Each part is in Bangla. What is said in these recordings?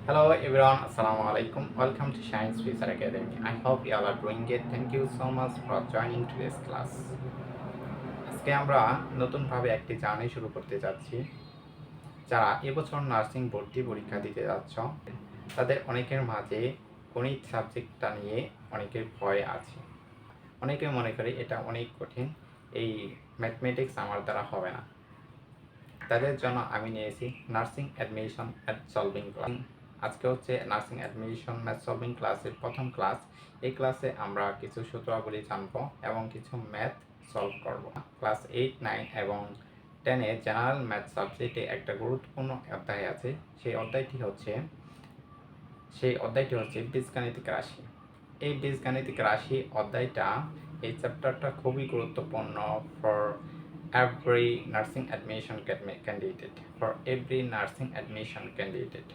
Hello everyone, Assalamu alaikum. Welcome to Science Future Academy. I hope you all are doing it. Thank you so much for joining today's class. আজকে আমরা নতুনভাবে একটি জার্নি শুরু করতে যাচ্ছি। যারা এবছর নার্সিং ভর্তি পরীক্ষা দিতে যাচ্ছ, তাদের অনেকের মাঝে গণিত সাবজেক্টটা নিয়ে অনেকের ভয় আছে। অনেকে মনে করে এটা অনেক কঠিন, এই ম্যাথমেটিক্স আমার দ্বারা হবে না। তাদের জন্য আমি নিয়েছি nursing admission math solving class. আজকে হচ্ছে নার্সিং অ্যাডমিশন ম্যাথ সলভিং ক্লাসের প্রথম ক্লাস। এই ক্লাসে আমরা কিছু সূত্রাবলী জানব এবং কিছু ম্যাথ সলভ করব। ক্লাস 8, 9 এবং 10-এ জেনারেল ম্যাথ সাবজেক্টে একটা গুরুত্বপূর্ণ অধ্যায় আছে। সেই অধ্যায়টি হচ্ছে বীজগাণিতিক রাশি। এই বীজগাণিতিক রাশি অধ্যায়টা, এই চ্যাপ্টারটা খুবই গুরুত্বপূর্ণ for every nursing admission candidate.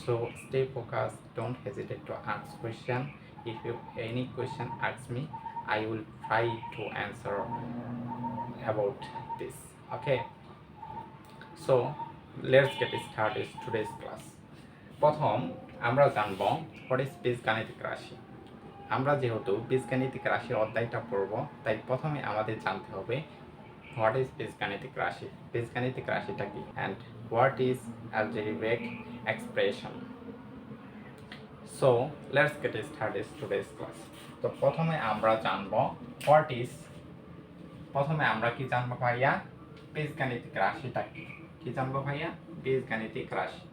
So stay focused, don't hesitate to ask question. If you any question ask me, I will try to answer about this. Okay, so let's get started today's class. প্রথম আমরা জানব what is বীজগাণিতিক রাশি। আমরা যেহেতু বীজগাণিতিক রাশির অধ্যায়টা পড়ব, তাই প্রথমে আমাদের জানতে হবে what is বীজগাণিতিক রাশি, বীজগাণিতিক রাশিটা কি, and what is algebraic expression. So let's get started today's class. তো প্রথমে আমরা জানব প্রথমে আমরা কি জানবো ভাইয়া, বীজগাণিতিক রাশিটা কি। কি জানবো ভাইয়া? বীজগাণিতিক রাশি।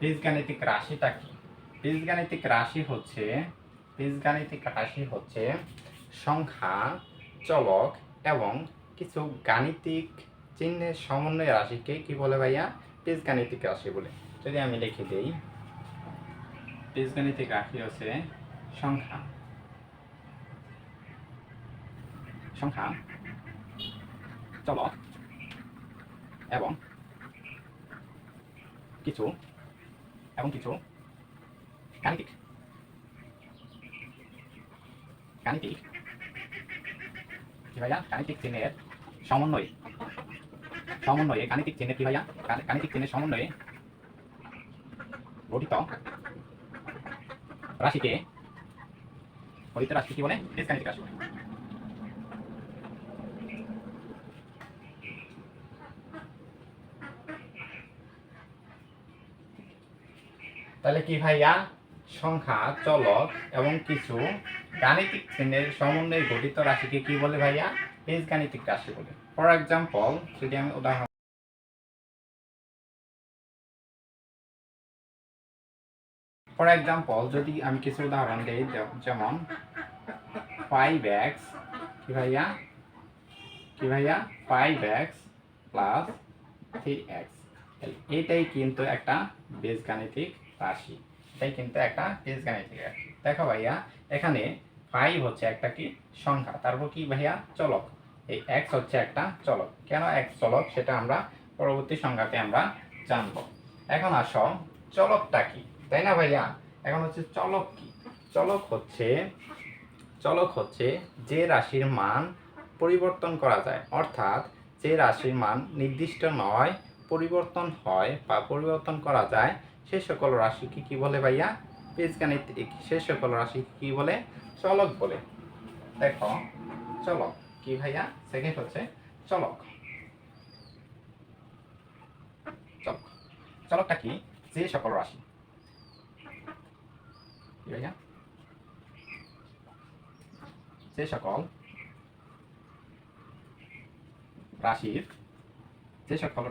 বীজগাণিতিক রাশিটা কি? বীজগাণিতিক রাশি হচ্ছে সংখ্যা, চলক এবং কিছু গাণিতিক চিহ্নের সমন্বয় রাশিকে কি বলে ভাইয়া? বীজগাণিতিক রাশি বলে। যদি আমি লিখে দেই, বীজগাণিতিক রাশি হচ্ছে সংখ্যা, চলক এবং কিছু গাণিতিক কি ভাইয়া? গাণিতিক চিহ্নের সমন্বয়ে গাণিতিক চিহ্নের কি ভাইয়া? গাণিতিক চিহ্নের সমন্বয়ে গঠিত রাশিকে কি বলে? বীজগাণিতিক রাশি বলে। তাহলে কি ভাইয়া? সংখ্যা, চলক এবং কিছু গাণিতিক চিহ্নের সমন্বয়ে গঠিত রাশিকে কি বলে ভাইয়া? বীজগাণিতিক রাশি বলে। ফর এক্সাম্পল, যদি আমি কিছু উদাহরণ দেই, যেমন 5x কি ভাইয়া? 5x plus 3x। এটাই কিন্তু একটা বীজগাণিতিক রাশি। দেখো ভাইয়া, এখানে 5 হচ্ছে একটা কি সংখ্যা, তারপর কি ভাইয়া? চলক। এই x হচ্ছে একটা চলক। কেন x চলক সেটা আমরা পরবর্তী সংখ্যাতে আমরা জানবো। এখন আসো, চলকটা কি, তাই না ভাইয়া? এখন হচ্ছে চলক কি? চলক হচ্ছে যে রাশির মান পরিবর্তন করা যায়, অর্থাৎ যে রাশির মান নির্দিষ্ট নয়, পরিবর্তন হয় বা পরিবর্তন করা যায়, সে সকল রাশিকে কি বলে ভাইয়া? বীজগাণিতিক। সে সকল রাশিকে কি বলে? চলক বলে। দেখো, চলক কি ভাইয়া? সেকেন্ড হচ্ছে চলক। চলকটা কি? যে সকল রাশি কি ভাইয়া? যে সকল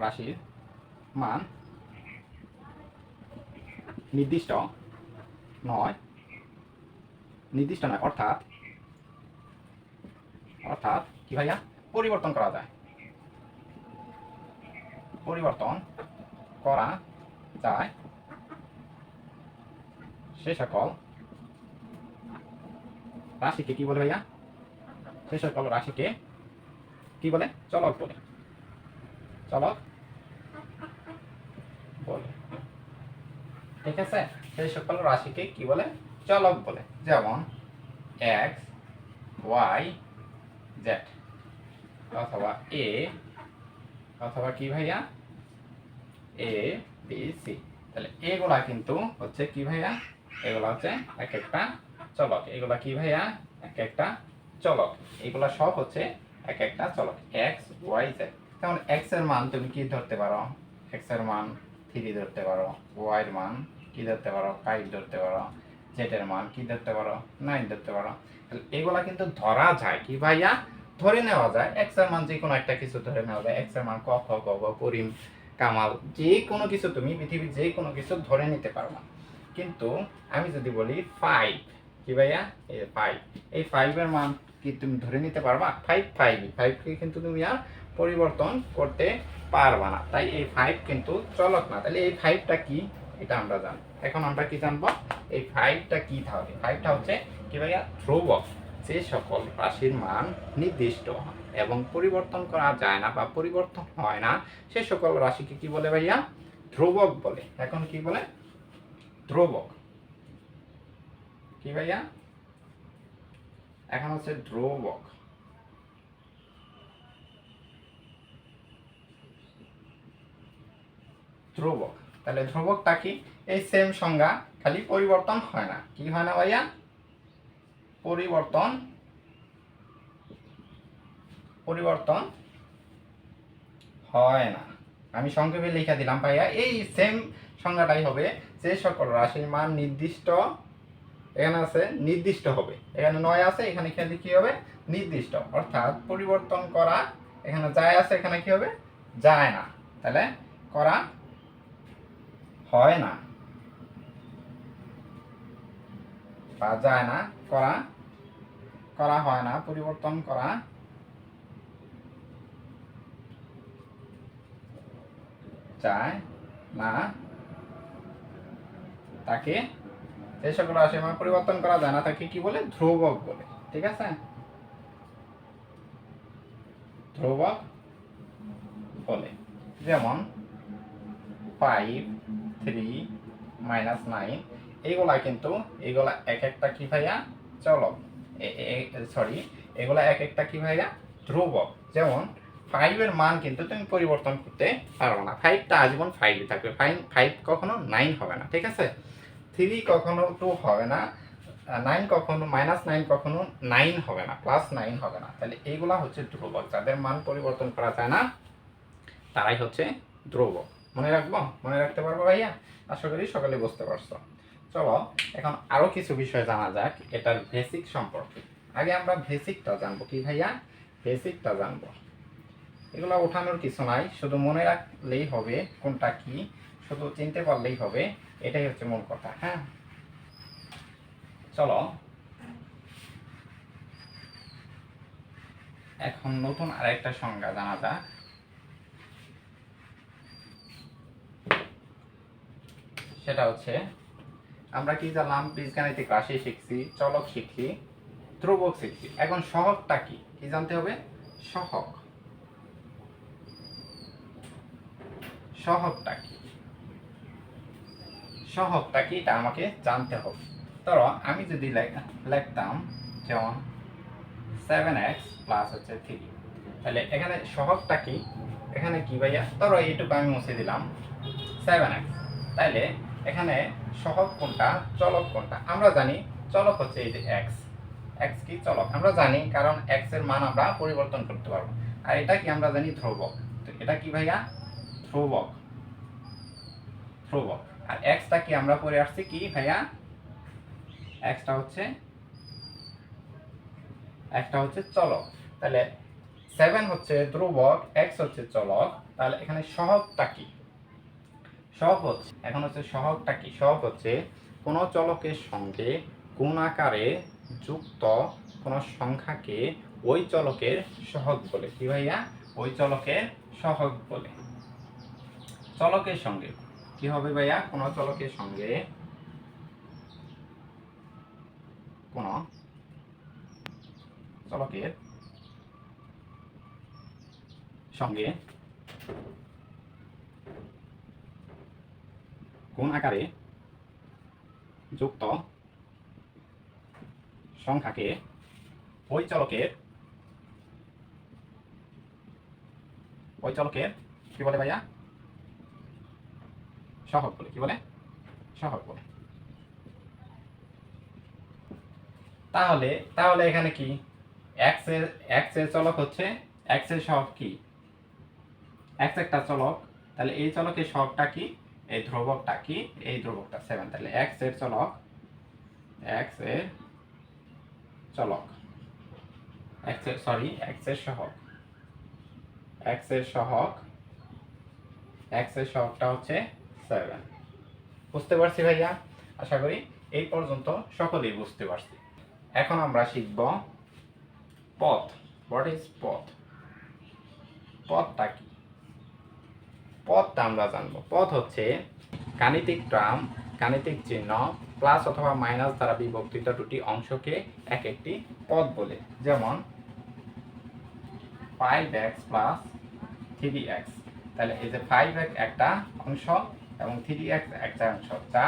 রাশির মান নির্দিষ্ট নয়, অর্থাৎ কি ভাইয়া? পরিবর্তন করা যায়, সে সকল রাশিকে কি বলে ভাইয়া? সে সকল রাশিকে কি বলে? চলক বলে। ঠিক আছে? সেই সকল রাশিকে কি বলে? চলক বলে। যেমন এক্স, ওয়াই, জেড, অথবা এ, অথবা কি ভাইয়া? এ, বি, সি। তাহলে এগুলা কিন্তু হচ্ছে কি ভাইয়া? এগুলা হচ্ছে এক একটা চলক। এগুলা কি ভাইয়া? এক একটা চলক। এগুলা সব হচ্ছে এক একটা চলক, এক্স, ওয়াই, জেড। যেমন এক্স এর মান তুমি কি ধরতে পারো? এক্স এর মান 3 ধরতে পারো, ওয়াই এর মান কি ধরতে পারো? 5 ধরতে পারো, জেড এর মান কি ধরতে পারো? 9 ধরতে পারো। তাহলে এগুলা কিন্তু ধরা যায় কি ভাইয়া? ধরে নেওয়া যায়। এক্স এর মান যে কোনো একটা কিছু ধরে নেওয়া যায়। এক্স এর মান ক, খ, গ, ঘ, পরিম, কামাল, যে কোনো কিছু তুমি পৃথিবীর যে কোনো কিছু ধরে নিতে পারবা। কিন্তু আমি যদি বলি 5, কি ভাইয়া? এই 5, এই 5 এর মান কি তুমি ধরে নিতে পারবা? 5 কে কিন্তু তুমি আর পরিবর্তন করতে পারবা না। তাই এই 5 কিন্তু চলক না। তাহলে এই 5টা কি? এটা আমরা জানি। এখন আমরা কি জানবো? এই 5টা কি? তাহলে 5টা হচ্ছে কি ভাইয়া? ধ্রুবক। যে সকল রাশির মান নির্দিষ্ট এবং পরিবর্তন করা যায় না বা পরিবর্তন হয় না, সে সকল রাশিকে কি বলে ভাইয়া? ধ্রুবক বলে। এখন কি বলে? ধ্রুবক। কি ভাইয়া? এখন হচ্ছে ধ্রুবক। ধ্রুবক। তাহলে ধ্রুবকটা কি? এই সেম সংজ্ঞা, খালি পরিবর্তন হয় না। কি হয় না ভাইয়া? পরিবর্তন পরিবর্তন হয় না। আমি সংক্ষেপে লিখে দিলাম ভাইয়া, এই সেম সংজ্ঞাটাই হবে। যে সকল রাশির মান নির্দিষ্ট, এখানে আছে নির্দিষ্ট হবে, এখানে 9 আছে, এখানে খেয়ালি কি হবে? নির্দিষ্ট। অর্থাৎ পরিবর্তন করা, এখানে যায় আছে, এখানে কি হবে? যায় না। তাহলে করা হয় না বা যায় না, করা করা হয় না, পরিবর্তন করা যায় না, তাকে, যে সকল রাশির মান পরিবর্তন করা যায় না তাকে কি বলে? ধ্রুবক বলে। ঠিক আছে? ধ্রুবক বলে। যেমন 5, 3, -9, এইগুলা কিন্তু এগুলা এক একটা কি ভাইয়া? চলক। সরি, এগুলা এক একটা কি ভাইয়া? ধ্রুবক। যেমন 5 এর মান কিন্তু তুমি পরিবর্তন করতে পারবে না। 5টা আজীবন 5 থাকবে। 5 কখনো 9 হবে না। ঠিক আছে? 3 কখনো 2 হবে না, 9 কখনো -9 কখনো 9 হবে না, +9 হবে না। তাহলে এইগুলা হচ্ছে ধ্রুবক। যাদের মান পরিবর্তন করা যায় না তারাই হচ্ছে ধ্রুবক। মনে রাখবো? মনে রাখতে পারবো ভাইয়া? আশা করি সকলে বুঝতে পারছো। চলো এখন আরো কিছু বিষয় জানা যাক এটার বেসিক সম্পর্কে। আগে আমরা বেসিকটা জানবো। কি ভাইয়া? বেসিকটা জানবো। এগুলো ওঠানোর কিছু নাই, শুধু মনে রাখলেই হবে কোনটা কি, শুধু চিনতে পারলেই হবে। এটাই হচ্ছে মূল কথা। হ্যাঁ, চলো এখন নতুন আরেকটা সংজ্ঞা জানা যাক। সেটা হচ্ছে, আমরা কি জানলাম? বীজগাণিতিক রাশি শিখছি, চলক শিখছি, ধ্রুবক শিখছি। এখন সহগটা কি? কি জানতে হবে? সহগ। সহগটা কি? সহগটা কি এটা আমাকে জানতে হবে। ধরো আমি যদি লিখতাম যেমন 7x প্লাস হচ্ছে 3, তাহলে এখানে সহগটা কি? এখানে কি ভাইয়া? ধরো এইটুকু আমি মুছে দিলাম 7x। তাহলে এখানে সহগ কোনটা, চলক কোনটা? আমরা জানি চলক হচ্ছে এই যে x। x কি? চলক। আমরা জানি, কারণ x এর মান আমরা পরিবর্তন করতে পারবো। আর এটা কি? আমরা জানি ধ্রুবক। তো এটা কি ভাইয়া? ধ্রুবক। ধ্রুবক। আর x টা কি আমরা পড়ে আসছি কি ভাইয়া? x টা হচ্ছে চলক। তাহলে 7 হচ্ছে ধ্রুবক, x হচ্ছে চলক। তাহলে এখানে সহগটা কি? সহগ হচ্ছে, এখন হচ্ছে সহগটা কি? সহগ হচ্ছে কোন চলকের সঙ্গে কোন আকারে যুক্ত কোন সংখ্যাকে ওই চলকের সহগ বলে। কি ভাইয়া? ওই চলকের সহগ বলে। চলকের সঙ্গে কি হবে ভাইয়া? কোন চলকের সঙ্গে কোন চলকের সঙ্গে কোন আকারে যুক্ত সংখ্যাকে ওই চলকের কি বলে ভাইয়া? সহগ বলে। কি বলে? সহগ বলে। তাহলে তাহলে এখানে কি x এর চলক হচ্ছে, x এর সহগ কি? x একটা চলক, তাহলে এই চলকের সহগটা কি? এই ধ্রুবকটা কি? এই ধ্রুবকটা 7। তাহলে x এর চলক, x এর চলক, x এর সহগ, x এর সহগ, x এর সহগটা হচ্ছে 7। বুঝতে পারছি ভাইয়া? আশা করি এই পর্যন্ত সকলেই বুঝতে পারছি। এখন আমরা শিখব পথ। হোয়াট ইজ পথ? পথটা কি? পথটা আমরা জানবো। পথ হচ্ছে গাণিতিক টার্ম, গাণিতিক চিহ্ন প্লাস অথবা মাইনাস দ্বারা বিভক্ত দুটি অংশকে এক একটি পথ বলে। যেমন 5x প্লাস 3x। তাহলে এই যে 5x একটা অংশ এবং 3x একটা অংশ, যা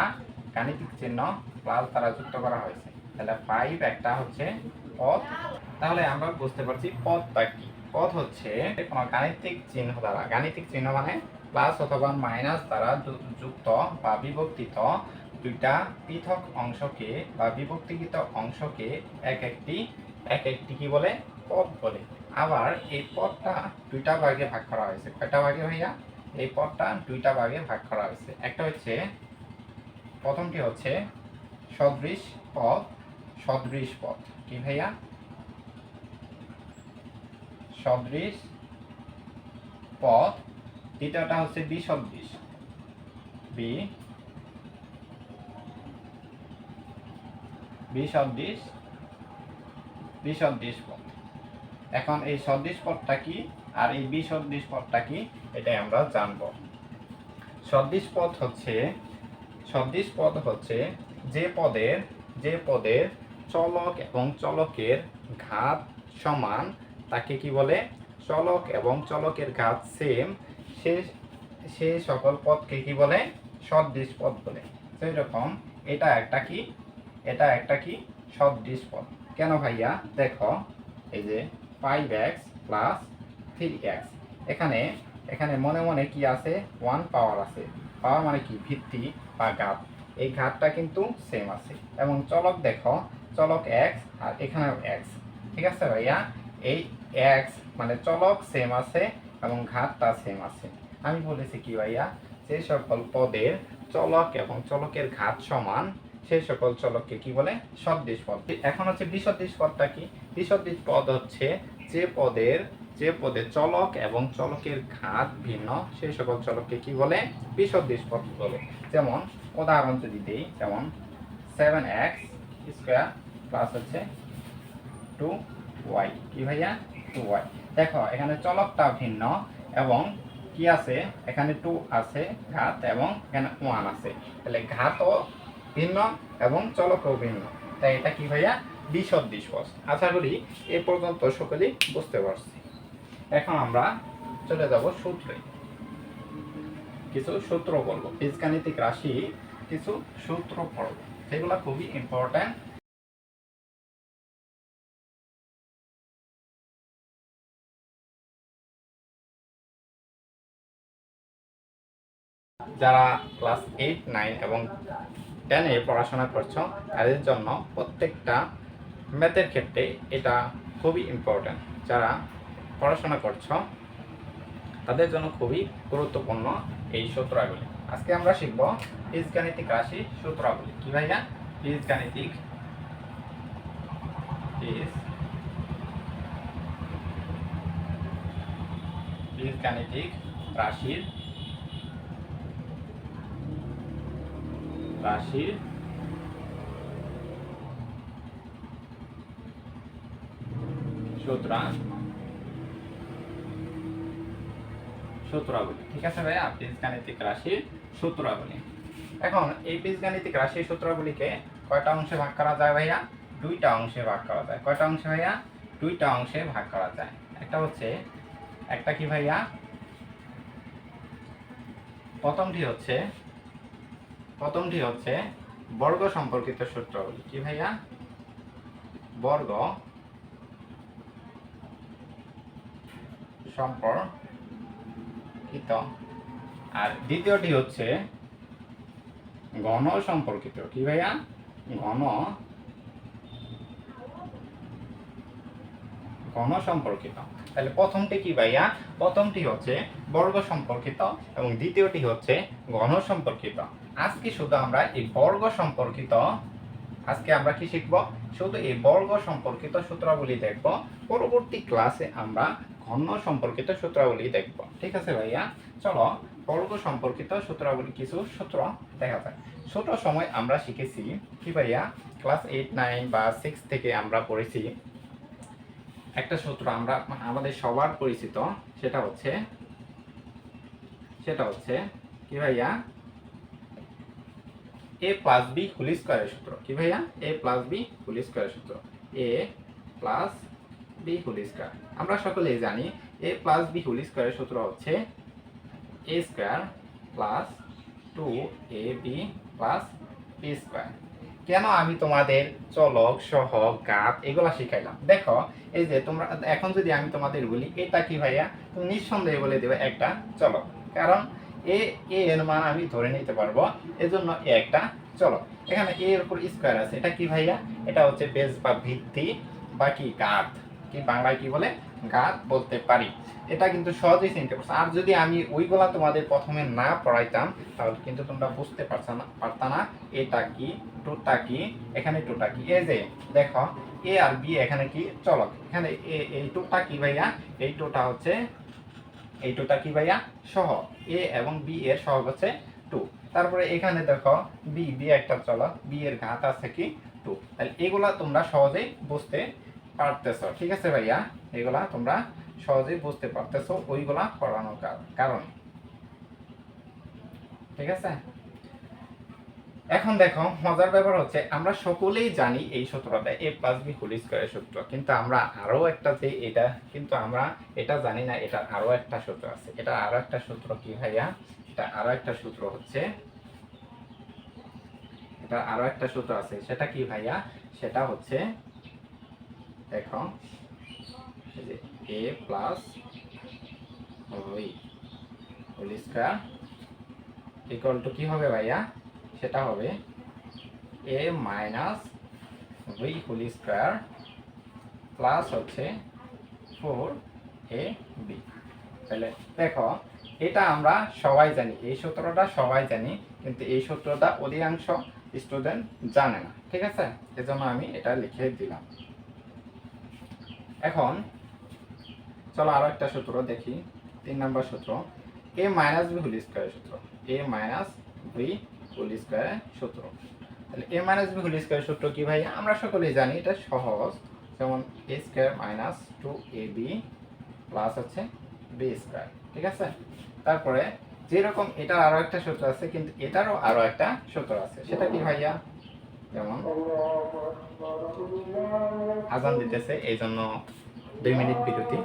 গাণিতিক চিহ্ন প্লাস দ্বারা যুক্ত করা হয়েছে। তাহলে 5 একটা হচ্ছে পথ। তাহলে আমরা বুঝতে পারছি পথটা কি। পথ হচ্ছে কোনো গাণিতিক চিহ্ন দ্বারা, গাণিতিক চিহ্ন মানে প্লাস অথবা মাইনাস দ্বারা যুক্ত বা বিভক্তিত দুইটা পৃথক অংশকে বা বিভক্তিকৃত অংশকে এক একটি কি বলে? পথ বলে। আবার এই পথটা দুইটা ভাগে ভাগ করা হয়েছে। কয়টা ভাগে ভাইয়া? এই পথটা দুইটা ভাগে ভাগ করা হয়েছে। একটা হচ্ছে, প্রথমটি হচ্ছে সদৃশ পথ। সদৃশ পথ কি ভাইয়া? সদৃশ পথ। দ্বিতীয়টা হচ্ছে বিসদৃশ। বিসদৃশ পথ। এখন এই সদৃশ পথটা কি আর এই বিসদৃশ পথটা কি, এটাই আমরা জানব। সদৃশ পথ হচ্ছে যে পদের চলক এবং চলকের ঘাত সমান, তাকে কি বলে? চলক এবং চলকের ঘাত সেম, সে সকল পদকে কি বলে? সদৃশ পথ বলে। সেই রকম এটা একটা কি সদৃশ পথ। কেন ভাইয়া? দেখো, এই যে 5x প্লাস 3x, এখানে মনে মনে কি আছে? 1 পাওয়ার আছে। পাওয়ার মানে কি? ভিত্তি বা ঘাত। এই ঘাতটা কিন্তু সেম আছে। এবং চলক দেখো, চলক x আর এখানেও x। ঠিক আছে ভাইয়া? এই x মানে চলক সেম আছে এবং ঘাতটা সেম আছে। আমি বলেছি কি ভাইয়া? যে সকল পদের চলক এবং চলকের ঘাত সমান, সেই সকল চলককে কি বলে? সদৃশ পদ। এখন হচ্ছে বিসদৃশ পদটা কি? বিসদৃশ পদ হচ্ছে যে পদের চলক এবং চলকের ঘাত ভিন্ন, সেই সকল চলককে কি বলে? বিসদৃশ পদ বলে। যেমন উদাহরণ যদি দেই, যেমন 7x স্কয়ার প্লাস হচ্ছে 2y। কি ভাইয়া? 2y। দেখো এখানে চলকটা ভিন্ন এবং কি আছে? এখানে 2 আছে ঘাত এবং এখানে 1 আছে। তাহলে ঘাতও ভিন্ন এবং চলকও ভিন্ন। তাই এটা কি ভাইয়া? বিসদৃশ পদ। আশা করি এ পর্যন্ত সকলেই বুঝতে পারছি। এখন আমরা চলে যাব সূত্রে। কিছু সূত্র বলবো, বীজগাণিতিক রাশি কিছু সূত্র পড়ব, সেগুলো খুবই ইম্পর্টেন্ট। যারা ক্লাস 8, 9 এবং 10-এ পড়াশোনা করছো, তাদের জন্য প্রত্যেকটা ম্যাথের ক্ষেত্রে এটা খুবই ইম্পর্টেন্ট। যারা পড়াশোনা করছো তাদের জন্য খুবই গুরুত্বপূর্ণ এই সূত্রগুলি। আজকে আমরা শিখব বীজগাণিতিক রাশি সূত্রগুলি। কি ভাইয়া? বীজগাণিতিক রাশির সূত্রাবলী। ঠিক আছে ভাইয়া? বীজগাণিতিক রাশির সূত্রাবলী। এখন এই বীজগাণিতিক রাশির সূত্রগুলিকে কয়টা অংশে ভাগ করা যায় ভাইয়া? দুইটা অংশে ভাগ করা যায়। কয়টা অংশে ভাইয়া? দুইটা অংশে ভাগ করা যায়। একটা কি ভাইয়া? প্রথমটি হচ্ছে বর্গ সম্পর্কিত সূত্রাবলী কি ভাইয়া? বর্গ সম্পর্কিত। আর দ্বিতীয়টি হচ্ছে ঘন সম্পর্কিত। কি ভাইয়া? ঘন সম্পর্কিত। তাহলে প্রথমটি কি ভাইয়া? প্রথমটি হচ্ছে বর্গ সম্পর্কিত এবং দ্বিতীয়টি হচ্ছে ঘন সম্পর্কিত। আজকে শুধু আমরা এই বর্গ সম্পর্কিত, আজকে আমরা কি শিখব? শুধু এই বর্গ সম্পর্কিত সূত্রাবলী দেখব। পরবর্তী ক্লাসে আমরা ঘন সম্পর্কিত সূত্রাবলী দেখব। ঠিক আছে ভাইয়া? চলো বর্গ সম্পর্কিত সূত্রাবলী কিছু সূত্র দেখা যায়। ছোট সময় আমরা শিখেছি কি ভাইয়া? ক্লাস 8, 9 বা 6 থেকে আমরা পড়েছি একটা সূত্র, আমরা আমাদের সবার পরিচিত। সেটা হচ্ছে কি ভাইয়া? a প্লাস বি হোল স্কয়ারের সূত্র। কি ভাইয়া? a প্লাস বি হোল স্কয়ারের সূত্র। a plus B whole square. আমরা সকলেই জানি a প্লাস বি হোল স্কয়ারের সূত্র হচ্ছে a square plus 2ab plus b square. কেন আমি তোমাদের চলক, সহগ, ঘাত এগুলা শিখাইলাম? দেখো, এই যে তোমরা এখন যদি আমি তোমাদের বলি এটা কি ভাইয়া, তুমি নিঃসন্দেহে বলে দেবে একটা চলক, কারণ এ এর মান আমি ধরে নিতে পারবো, এজন্য এ একটা চলক। এখানে এ এর উপর স্কয়ার আছে, এটা কি ভাইয়া? এটা হচ্ছে বেস বা ভিত্তি বা কি ঘাত, কি বাংলায় কি বলে? ঘাত বলতে পারি। এটা কিন্তু সহজেই চিনতে পারছো। আর যদি আমি ওইগুলা তোমাদের প্রথমে না পড়াইতাম তাহলে কিন্তু তোমরা বুঝতে পারতা না এটা কি, টুটা কি, এখানে টুটা কি। এই যে দেখো এ আর বি এখানে কি চলক, এখানে এই টুটা কি ভাইয়া? এই টুটা হচ্ছে, এই টুটা কি ভাইয়া? সহগ। এ এবং বি এর সহগ হচ্ছে 2। তারপরে এখানে দেখো বি একটা চলক, বি এর ঘাত আছে কি 2। তাহলে এগুলা তোমরা সহজেই বুঝতে পারতেছো। ঠিক আছে ভাইয়া? এগুলা তোমরা সহজেই বুঝতে পারতেছো ওইগুলা পড়ানোর কারণে। ঠিক আছে? এখন দেখো মজার ব্যাপার হচ্ছে আমরা সকলেই জানি এই সূত্রটা a প্লাস বি হোল স্কয়ারের সূত্র, কিন্তু আমরা আরো একটা যে এটা কিন্তু আমরা এটা জানি না, এটা আরো একটা সূত্র আছে। এটা আরো একটা সূত্র কি ভাইয়া? এটা আরো একটা সূত্র হচ্ছে, এটা আরো একটা সূত্র আছে। সেটা কি ভাইয়া? সেটা হচ্ছে দেখো এই যে a plus B whole square equal to কি হবে ভাইয়া? সেটা হবে a minus B whole square plus হচ্ছে 4ab। তাহলে দেখো এটা আমরা সবাই জানি, এই সূত্রটা সবাই জানি, কিন্তু এই সূত্রটা অধিকাংশ স্টুডেন্ট জানে না। ঠিক আছে? এজন্য আমি এটা লিখে দিলাম। এখন চলো আরো একটা সূত্র দেখি, 3 নম্বর সূত্র, a মাইনাস বি হোল স্কয়ারের সূত্র। a মাইনাস বি হোল স্কয়ারের সূত্র। তাহলে a মাইনাস বি হোল স্কয়ারের সূত্র কি ভাই? আমরা সকলেই জানি, এটা সহজ। যেমন a square minus 2ab plus হচ্ছে b স্কয়ার। ঠিক আছে? তারপরে যেরকম এটা আরো একটা সূত্র আছে, কিন্তু এটারও আরো একটা সূত্র আছে। সেটা কি ভাইয়া? যেমন আজান দিতেছে, এই জন্য 2 মিনিট বিরতি।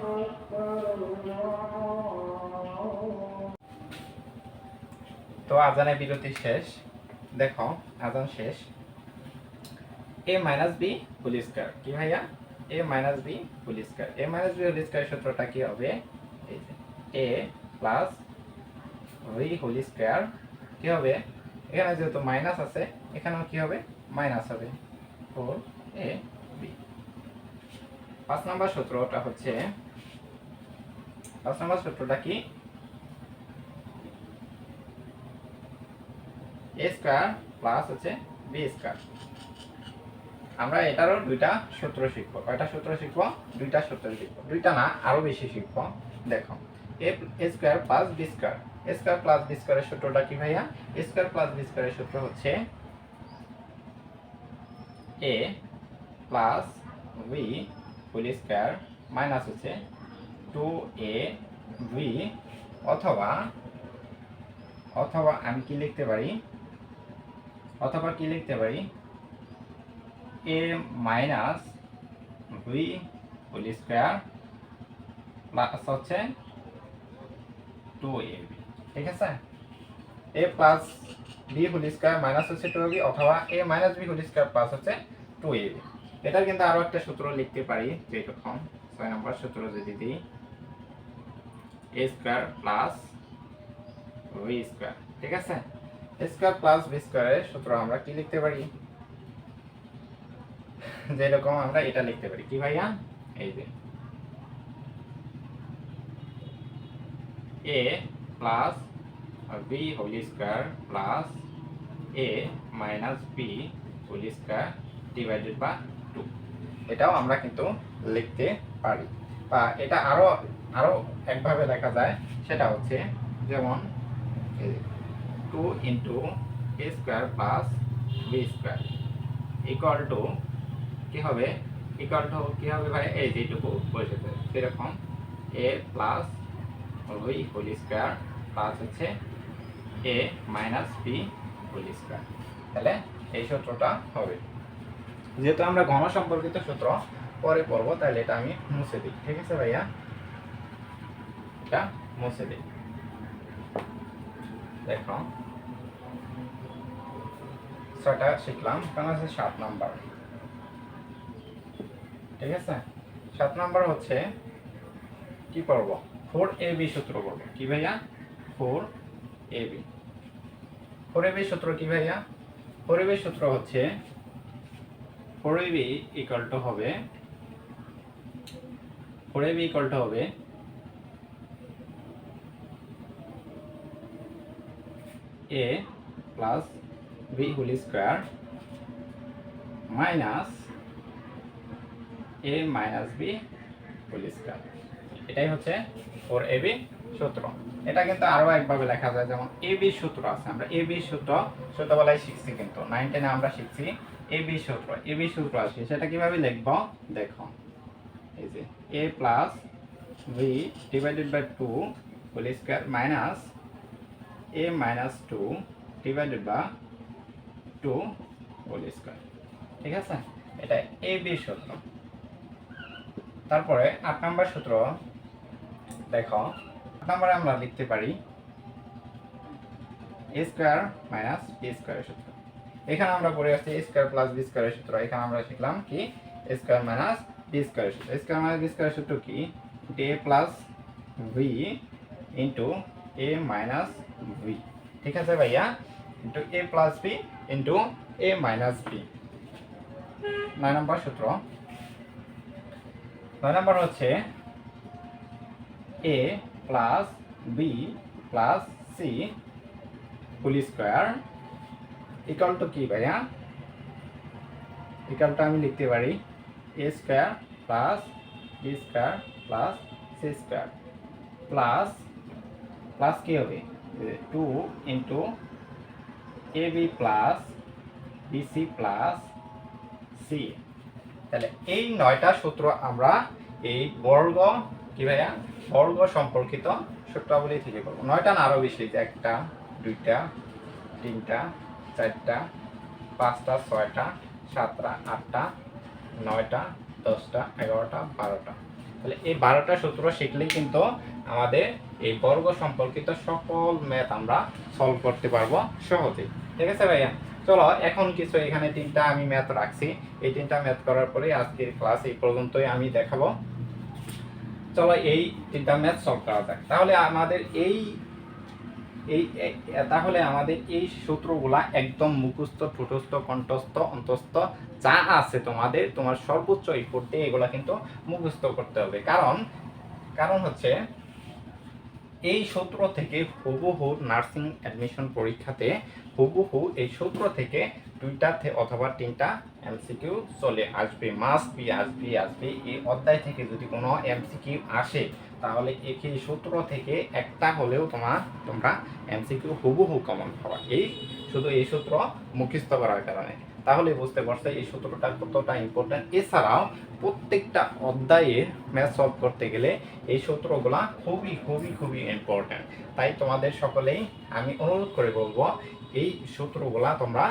তো আজানের বিরতি শেষ, দেখো আজান শেষ। a minus B whole square কি ভাইয়া? a minus B whole square. a minus B whole square সূত্রটা কি হবে? এই যে a plus B whole square কি হবে? এখানে যেহেতু মাইনাস আছে, এখানেও কি হবে? মাইনাস হবে 4ab। 5 নম্বর সূত্রটা হচ্ছে, 5 নম্বর সূত্রটা কি? a স্কয়ার প্লাস হচ্ছে b স্কয়ার। আমরা এটারও দুইটা সূত্র শিখবো। কয়টা সূত্র শিখবো? দুইটা সূত্র শিখবো। দুইটা না, আরো বেশি শিখবো। দেখো a square plus b square, a square plus b স্কয়ারের সূত্রটা কি ভাইয়া? a স্কয়ার প্লাস b স্কয়ারের সূত্র হচ্ছে a plus b whole square minus হচ্ছে 2ab, অথবা আমি কি লিখতে পারি? অথবা কি লিখতে পারি? a minus B whole square plus হচ্ছে 2ab। ঠিক আছে? a plus B whole square minus হচ্ছে 2ab অথবা a minus B whole square plus হচ্ছে 2ab। এটার কিন্তু আরো একটা সূত্র লিখতে পারি, যেরকম 6 নম্বর সূত্র যদি দিই a square plus b square, ঠিক আছে। a স্কয়ার প্লাস b স্কয়ারের সূত্র আমরা কি লিখতে পারি, যেরকম আমরা এটা লিখতে পারি কি ভাইয়া, এই যে a plus b whole square plus a minus b whole square divided by 2। এটাও আমরা কিন্তু লিখতে পারি, বা এটা আরো আরো একভাবে লেখা যায়, সেটা হচ্ছে যেমন 2 into a square plus b square equal to কি হবে, ইকুয়াল টু কি হবে ভাই, এই যেটুকু বসেছে সেরকম a plus b whole square plus হচ্ছে a minus b whole square. তাহলে এই সূত্রটা হবে, যেহেতু আমরা ঘন সম্পর্কিত সূত্র পরে পড়ব, তাহলে এটা আমি মুছে দিই, ঠিক আছে ভাইয়া, এটা মুছে দিই। দেখো 6টা শিখলাম, কারণ আছে 7 নাম্বার, ঠিক আছে। 7 নাম্বার হচ্ছে কি করব, 4ab সূত্র করব, কি ভাইয়া 4ab। 4ab সূত্র কি ভাইয়া, 4ab সূত্র হচ্ছে 4ab ইকুয়াল টু হবে 4ab ইকুয়াল টু হবে a plus b whole square minus a minus b whole square. এটাই হচ্ছে 4ab সূত্র। এটা কিন্তু আরো একভাবে লেখা যায়, যেমন ab সূত্র আছে, আমরা ab সূত্র ছোটবেলায় শিখছি, কিন্তু 9 10 আমরা শিখছি ab সূত্র। ab সূত্র আছে, সেটা কিভাবে লিখব দেখো, এই যে a plus b divided by 2 whole square minus a minus 2 divided by 2 whole square, ঠিক আছে। এটা ab সূত্র। তারপরে 8 নাম্বার সূত্র দেখো, 8 নম্বরে আমরা লিখতে পারি a স্কয়ার মাইনাস b স্কয়ারের সূত্র। এখানে আমরা পড়ে আসছি a স্কয়ার প্লাস b স্কয়ারের সূত্র, এখানে আমরা শিখলাম কি a স্কয়ার মাইনাস b স্কয়ারের সূত্র। a স্কয়ার মাইনাস b স্কয়ারের সূত্র কি, a plus b into a minus b, ঠিক আছে ভাইয়া, into a plus b into a minus b। 9 number সূত্র, 9 নম্বর হচ্ছে a plus b plus c whole square equal to কি ভাইয়া, ইকুয়ালটা আমি লিখতে পারি a square plus b square plus c square plus plus কি হবে 2 into ab plus bc plus c। তাহলে এই 9টা সূত্র আমরা এই বর্গ কি ভাইয়া, বর্গ সম্পর্কিত সূত্রাবলী থেকে করব। 9টা না আরো বেশি, 1টা 2টা 3টা 4টা 5টা 6টা 7টা 8টা 9টা 10টা 11টা 12টা। তাহলে এই 12টা সূত্র শিখলেই কিন্তু আমাদের এই বর্গ সম্পর্কিত সকল ম্যাথ আমরা সলভ করতে পারবো সহজেই, ঠিক আছে ভাইয়া। চলো এখন কিছু এখানে 3টা আমি ম্যাথ রাখছি, এই 3টা ম্যাথ করার পরে আজকের ক্লাস এই পর্যন্তই আমি দেখাবো। চলো এই 3টা ম্যাথ সলভ করা যাক। তাহলে আমাদের এই এই সূত্রগুলা একদম মুখস্থ ঠোঁটস্থ কণ্ঠস্থ অন্তস্থ যা আছে তোমার সর্বোচ্চ এফোর্ট দিয়ে এগুলা কিন্তু মুখস্থ করতে হবে। কারণ হচ্ছে এই সূত্র থেকে হুবহু নার্সিং অ্যাডমিশন পরীক্ষাতে হুবহু এই সূত্র থেকে 2টা অথবা 3টা এমসিকিউ চলে আসবে, মাস্ট বি আসবে। এই অধ্যায় থেকে যদি কোনো এমসিকিউ আসে তাহলে এই সূত্র থেকে একটা হলেও তোমরা এমসিকিউ হুবহু কমন পাবা, শুধু এই সূত্র মুখস্থ করার কারণে। তাহলে বুঝতে পারছো এই সূত্রটা কতটা ইম্পর্টেন্ট। এছাড়াও প্রত্যেকটা অধ্যায়ের ম্যাথ সলভ করতে গেলে এই সূত্রগুলা খুবই ইম্পর্টেন্ট। তাই তোমাদের সকলেই আমি অনুরোধ করে বলবো এই সূত্রগুলা তোমরা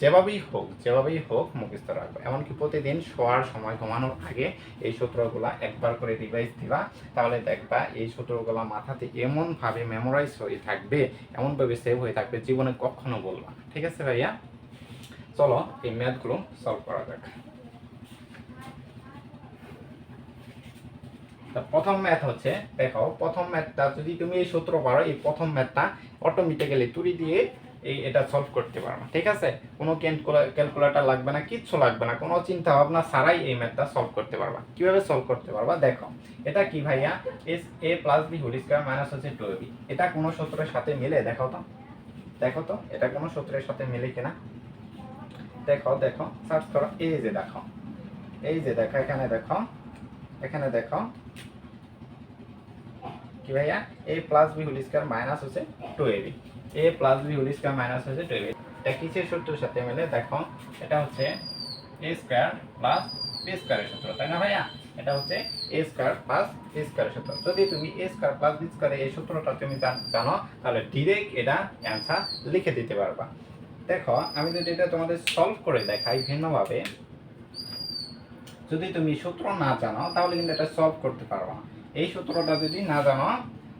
যেভাবেই হোক মুখস্থ রাখবো। এমনকি প্রতিদিন শোয়ার সময় ঘুমানোর আগে এই সূত্রগুলা একবার করে রিভাইজ দিবা, তাহলে দেখবা এই সূত্রগুলা মাথাতে এমনভাবে মেমোরাইজ হয়ে থাকবে, এমনভাবে সেভ হয়ে থাকবে, জীবনে কখনো বলবা। ঠিক আছে ভাইয়া, চলো এই ম্যাথগুলো সলভ করা যাক। প্রথম ম্যাথ হচ্ছে, দেখো প্রথম ম্যাথটা যদি তুমি এই সূত্র পারো, এই প্রথম ম্যাথটা অটোমেটিক্যালি তুড়ি দিয়ে এটা সলভ করতে পারো। ঠিক আছে, কোনো ক্যালকুলেটর লাগবে না, কিচ্ছু লাগবে না, কোনো চিন্তা ভাবনা ছাড়াই এই ম্যাথটা সলভ করতে পারবা। কিভাবে সলভ করতে পারবা দেখো, এটা কি ভাইয়া, a plus B whole square minus হচ্ছে 2ab, এটা কোনো সূত্রের সাথে মিলে? দেখো তো এটা কোনো সূত্রের সাথে মিলে কিনা, দেখো সার্চ করো। এই যে দেখো এখানে দেখো কি ভাইয়া, a plus B whole square minus হচ্ছে 2ab, a plus B whole square minus হচ্ছে 2ab, এটা কিসের সূত্রের সাথে মিলে? দেখো এটা হচ্ছে a স্কয়ার প্লাস b স্কয়ারের সূত্র, তাই না ভাইয়া? এটা হচ্ছে a স্কয়ার প্লাস b স্কয়ারের সূত্র। যদি তুমি a square plus b square এই সূত্রটা তুমি জানো, তাহলে ডাইরেক্ট এটা অ্যানসার লিখে দিতে পারবা। দেখো আমি যদি এটা তোমাদের সলভ করে দেখাই ভিন্নভাবে, যদি তুমি সূত্র না জানো তাহলে কিন্তু এটা সলভ করতে পারবা না। এই সূত্রটা যদি না জানো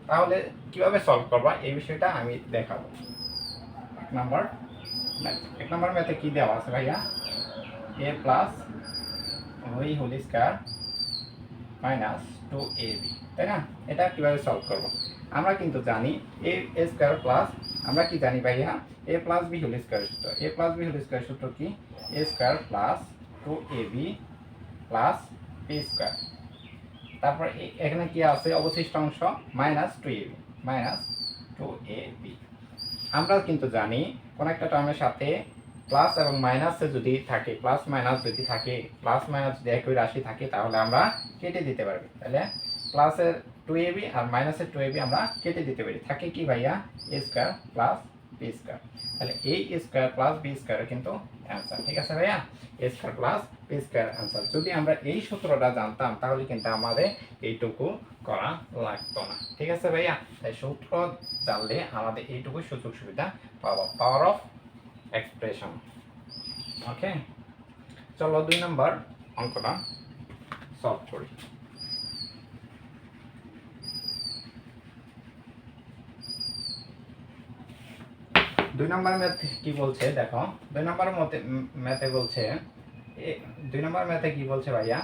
তাহলে কিভাবে সলভ করবা এই বিষয়টা আমি দেখাবো। এক নম্বর ম্যাথে কি দেওয়া আছে ভাইয়া, a plus B whole square minus 2ab, তাই না? এটা কিভাবে সলভ করব? আমরা কিন্তু জানি a স্কয়ার প্লাস, আমরা কি জানি ভাইয়া, a প্লাস বি হোল স্কয়ারের সূত্র, a প্লাস বি হোল স্কয়ারের সূত্র কি, a square plus 2ab plus b square, তারপর এখানে কি আছে অবশিষ্ট অংশ মাইনাস 2ab। আমরা কিন্তু জানি কোন একটা টার্মের সাথে প্লাস এবং মাইনাসে যদি থাকে, প্লাস মাইনাস যদি একই রাশি থাকে তাহলে আমরা কেটে দিতে পারবো। তাহলে প্লাসের 2ab আর মাইনাসের 2ab আমরা কেটে দিতে পারি, থাকে কি ভাইয়া, a square plus b square. তাহলে a square plus b square কিন্তু অ্যান্সার। ঠিক আছে ভাইয়া, a square plus b square answer. যদি আমরা এই সূত্রটা জানতাম তাহলে কিন্তু আমাদের এইটুকু করা লাগতো না। ঠিক আছে ভাইয়া, তাই সূত্র জানলে আমাদের এইটুকু সুযোগ সুবিধা পাবো, পাওয়ার অফ এক্সপ্রেশন। ওকে, চলো 2 নম্বর অঙ্কটা সলভ করি। 2 নম্বর ম্যাথ কি বলছে দেখো, 2 নম্বর ম্যাথে বলছে, 2 নম্বর ম্যাথে কি বলছে ভাইয়া,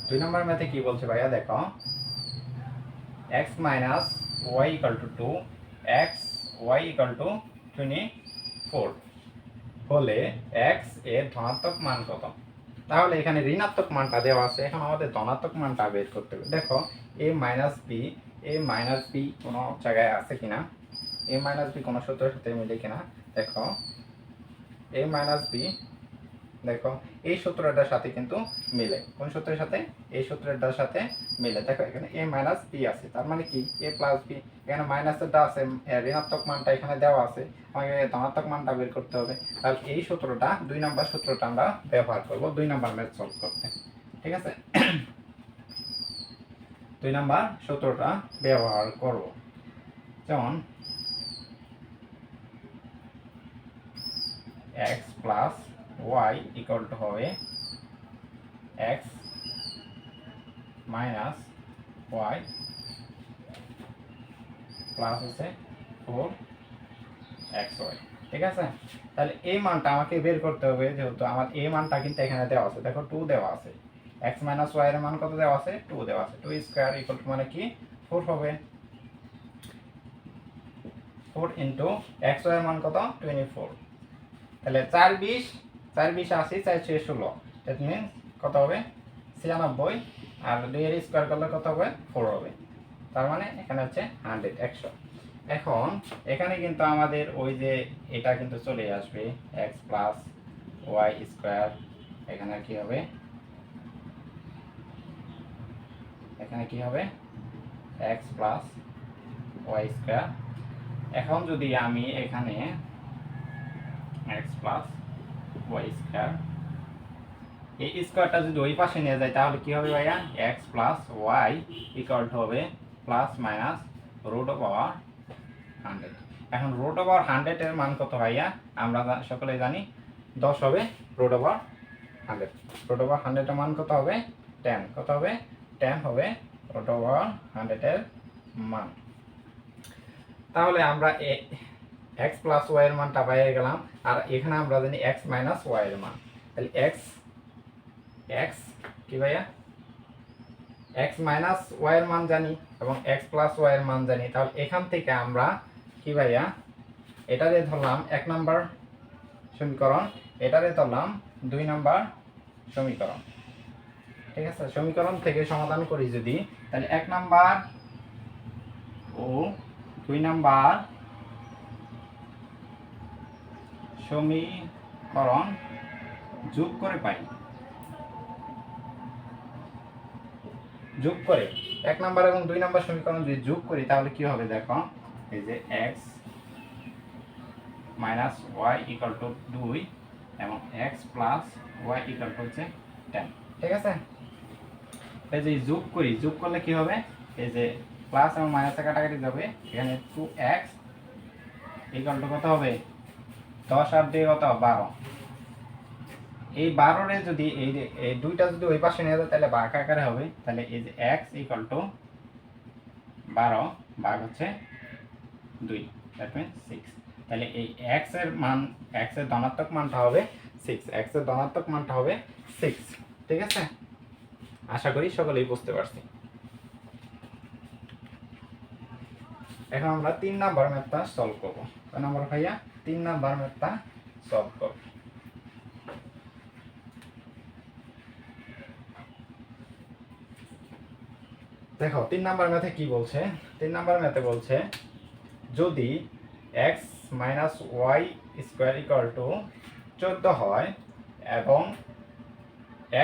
2 নম্বর ম্যাথে কি বলছে ভাইয়া দেখো, x মাইনাস y equal to 2, x y equal to 24 হলে x এর ধনাত্মক মান কত? তাহলে এখানে ঋণাত্মক মানটা দেওয়া আছে, এখন আমাদের ধনাত্মক মানটা বের করতে হবে। দেখো a মাইনাস b কোনো জায়গায় আছে কিনা, a মাইনাস b কোনো সূত্রের সাথে মিলে কিনা। দেখো a মাইনাস b, দেখো এই সূত্রটার সাথে কিন্তু মিলে, কোন সূত্রের সাথে, এই সূত্রটার সাথে মিলে। দেখো এখানে a মাইনাস b আছে, তার মানে কি a প্লাস b, এখানে মাইনাসেরটা আছে, ঋণাত্মক মানটা এখানে দেওয়া আছে, আমাকে ধনাত্মক মানটা বের করতে হবে। তাহলে এই সূত্রটা 2 নম্বর সূত্রটা আমরা ব্যবহার করব 2 নম্বর ম্যাথ সলভ করতে। ঠিক আছে, 2 নম্বর সূত্রটা ব্যবহার করব। যেমন x plus y equal to হবে x মাইনাস y প্লাস হচ্ছে 4xy। ঠিক আছে, তাহলে এই মানটা আমাকে বের করতে হবে, যেহেতু আমার এই মানটা কিন্তু এখানে দেওয়া আছে, দেখো 2 দেওয়া আছে, x মাইনাস y এর মান কত দেওয়া আছে, 2 দেওয়া আছে, 2 স্কয়ার ইকুয়াল টু মানে কি 4 হবে, 4 ইনটু xy এর মান কত 24, তাহলে 4 20 80 4 16, দ্যাট মিন্স কত হবে 96, আর 2 এর স্কয়ার করলে কত হবে 4 হবে, তার মানে এখানে হচ্ছে 100 100। এখন এখানে কিন্তু আমাদের ওই যে এটা কিন্তু চলে আসবে x প্লাস y স্কয়ার, এখানে কি হবে, এখানে কি হবে x প্লাস y স্কয়ার। এখন যদি আমি এখানে x প্লাস y স্কয়ার, এই স্কয়ারটা যদি ওই পাশে নিয়ে যায় তাহলে কি হবে ভাইয়া, x plus y equal to হবে প্লাস মাইনাস রুট ওভার 100। এখন রুট ওভার 100 এর মান কত ভাইয়া? আমরা সকলে জানি 10 হবে রুট ওভার 100। রুট ওভার 100 এর মান কত হবে? 10। কত হবে? 10 হবে রুট ওভার 100 এর মান। তাহলে আমরা x প্লাস y এর মানটা পেয়ে গেলাম, আর এখানে আমরা জানি x মাইনাস y এর মান। তাহলে x কি ভাইয়া? x মাইনাস y এর মান জানি এবং x প্লাস y এর মান জানি। তাহলে এখান থেকে আমরা কি ভাইয়া, এটারে ধরলাম 1 নাম্বার সমীকরণ, এটারে ধরলাম 2 নাম্বার সমীকরণ। ঠিক আছে, সমীকরণ থেকে সমাধান করি যদি, তাহলে 1 নাম্বার ও 2 নাম্বার সমীকরণ যোগ করে পাই। যোগ করে 1 নাম্বার এবং 2 নাম্বার সমীকরণ যদি যোগ করি তাহলে কি হবে দেখো, এই যে x মাইনাস y ইকুয়াল টু 2 এবং x plus y equal to হচ্ছে 10। ঠিক আছে, এই যে যোগ করি, যোগ করলে কি হবে, এই যে প্লাস এবং মাইনাসে কাটাকাটি যাবে, এখানে 2x ইকুয়াল টু কত হবে, 10 আর 2 কত 12। এই 12 রে যদি এই দুইটা যদি ওই পাশে নিয়ে যায় তাহলে ভাগ আকারে হবে। তাহলে এই যে x ইকুয়াল টু 12 ভাগ হচ্ছে 2, দ্যাট মিন্স 6। তাহলে এই x এর মান, x এর ধনাত্মক মানটা হবে 6, x এর ধনাত্মক মানটা হবে 6। ঠিক আছে, আশা করি সকলেই বুঝতে পারছি। এখন আমরা 3 নাম্বার ম্যাথটা সলভ করব। কয় নাম্বার ভাইয়া? 3 নাম্বার ম্যাথটা সলভ করব। দেখো 3 নাম্বার ম্যাথে কি বলছে? 3 নাম্বার ম্যাথে বলছে যদি x minus Y square equal to 14 হয় এবং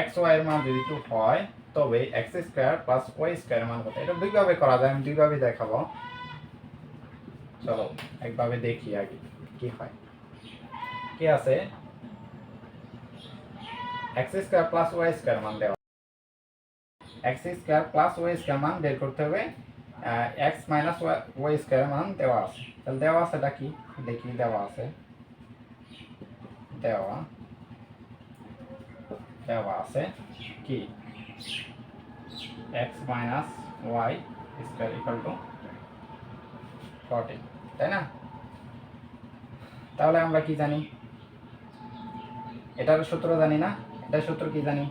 x y এর মান যদি 2 হয় তবে x square plus Y square মান কত? এটা দুইভাবে করা যায়, আমি দুইভাবে দেখাবো। চলো একভাবে দেখি আগে কি হয়। কি আছে, x square plus Y square মান দেওয়া, x square plus Y square মান বের করতে হবে, x মাইনাস ওয়াই স্কোয়ার মান দেওয়া আছে। তাহলে দেওয়া আছে এটা কি দেখি, দেওয়া আছে, দেওয়া আছে কি x minus Y square equal to 14, তাই না? তাহলে আমরা কি জানি, এটার সূত্র জানি না? এটার সূত্র কি জানি,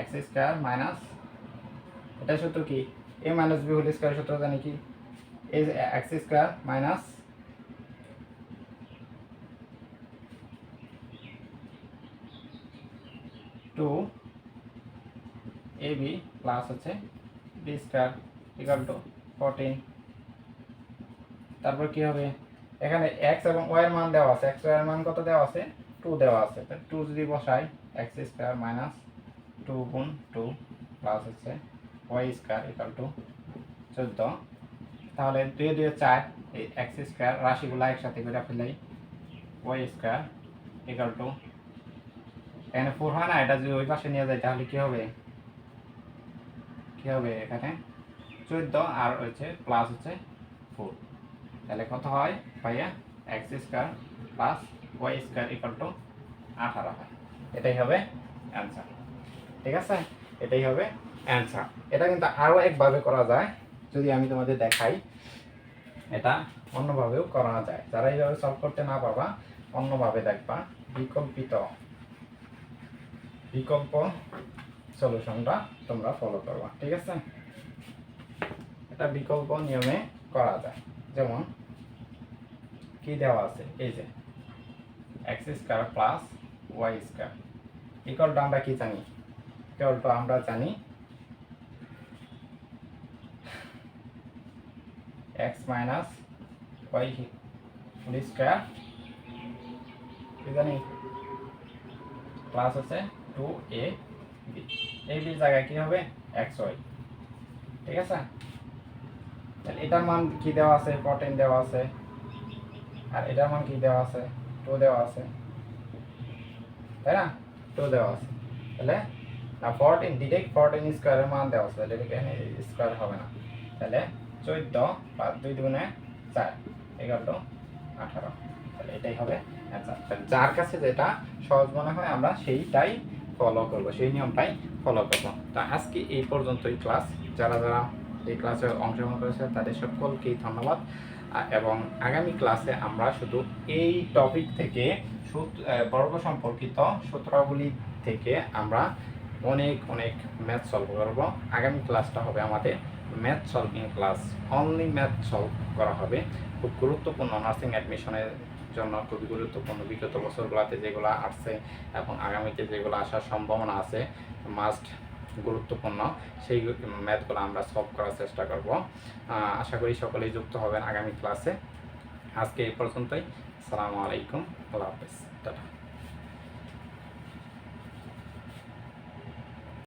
x স্কোয়ার মাইনাস, এটার সূত্র কি, a minus b whole square সূত্র জানি কি, এই যে x square minus 2ab plus হচ্ছে b স্কোয়ার ইকুয়াল টু 14। তারপর কি হবে, এখানে x এবং y এর মান দেওয়া আছে, x y এর মান কত দেওয়া আছে, 2 দেওয়া আছে। তাহলে 2 যদি বসাই, x স্কোয়ার মাইনাস 2 গুণ 2 প্লাস হচ্ছে y স্কোয়ার ইকুয়াল টু 14। তাহলে 2 2 4, এই x স্কোয়ার রাশিগুলো একসাথে করে ফেলাই, y স্কোয়ার ইকুয়াল টু, এখানে 4 হয় না, এটা যদি ওই পাশে নিয়ে যায় তাহলে কি হবে, এখানে 14 আর হচ্ছে প্লাস হচ্ছে 4। তাহলে কত হয় ভাইয়া, x square plus Y square equal to 18 হয়। এটাই হবে অ্যান্সার। ঠিক আছে, এটাই হবে অ্যান্সার। এটা কিন্তু আরও একভাবে করা যায়, যদি আমি তোমাদের দেখাই, এটা অন্যভাবেও করা যায়। যারা এইভাবে সলভ করতে না পারবা অন্যভাবে দেখবা, বিকল্প সলিউশনটা তোমরা ফলো করবা। ঠিক আছে, এটা বিকল্প নিয়মে করা যায়। যেমন কি দেওয়া আছে, এই যে x square plus y square equal to, আমরা কি জানি, ইকুয়াল টু আমরা জানি x মাইনাস y হোল স্কয়ার, কি জানি প্লাস হচ্ছে 2ab, এই বি জায়গায় কি হবে xy। ঠিক আছে, তাহলে এটার মান কি দেওয়া আছে, 14 দেওয়া আছে, আর এটার মান কি দেওয়া আছে, 2 দেওয়া আছে, তাই না, 2 দেওয়া আছে। তাহলে না 14 ডিরেক্ট 14 স্কয়ারের মান দেওয়া আছে, তাহলে এখানে স্কয়ার হবে না। তাহলে 14 প্লাস 2 দুগুণে 4 11 18, তাহলে এটাই হবে অ্যান্সার। যার কাছে যেটা সহজ মনে হয় আমরা সেইটাই ফলো করব, সেই নিয়মটাই ফলো করব। তা আজকে এই পর্যন্তই ক্লাস। যারা যারা এই ক্লাসে অংশগ্রহণ করেছে তাদের সকলকেই ধন্যবাদ। এবং আগামী ক্লাসে আমরা শুধু এই টপিক থেকে বর্গ সম্পর্কিত সূত্রাবলী থেকে আমরা অনেক অনেক ম্যাথ সলভ করব। আগামী ক্লাসটা হবে আমাদের math solving class, only math solve করা হবে। খুব গুরুত্বপূর্ণ, নার্সিং অ্যাডমিশনের জন্য খুবই গুরুত্বপূর্ণ। বিগত বছরগুলোতে যেগুলো আসছে এবং আগামীতে যেগুলো আসার সম্ভাবনা আছে মাস্ট গুরুত্বপূর্ণ, সেই ম্যাথগুলো আমরা সলভ করার চেষ্টা করব। আশা করি সকলেই যুক্ত হবেন আগামী ক্লাসে। আজকে এই পর্যন্তই। আসসালামু আলাইকুম, আল্লাহ হাফেজ, টাটা।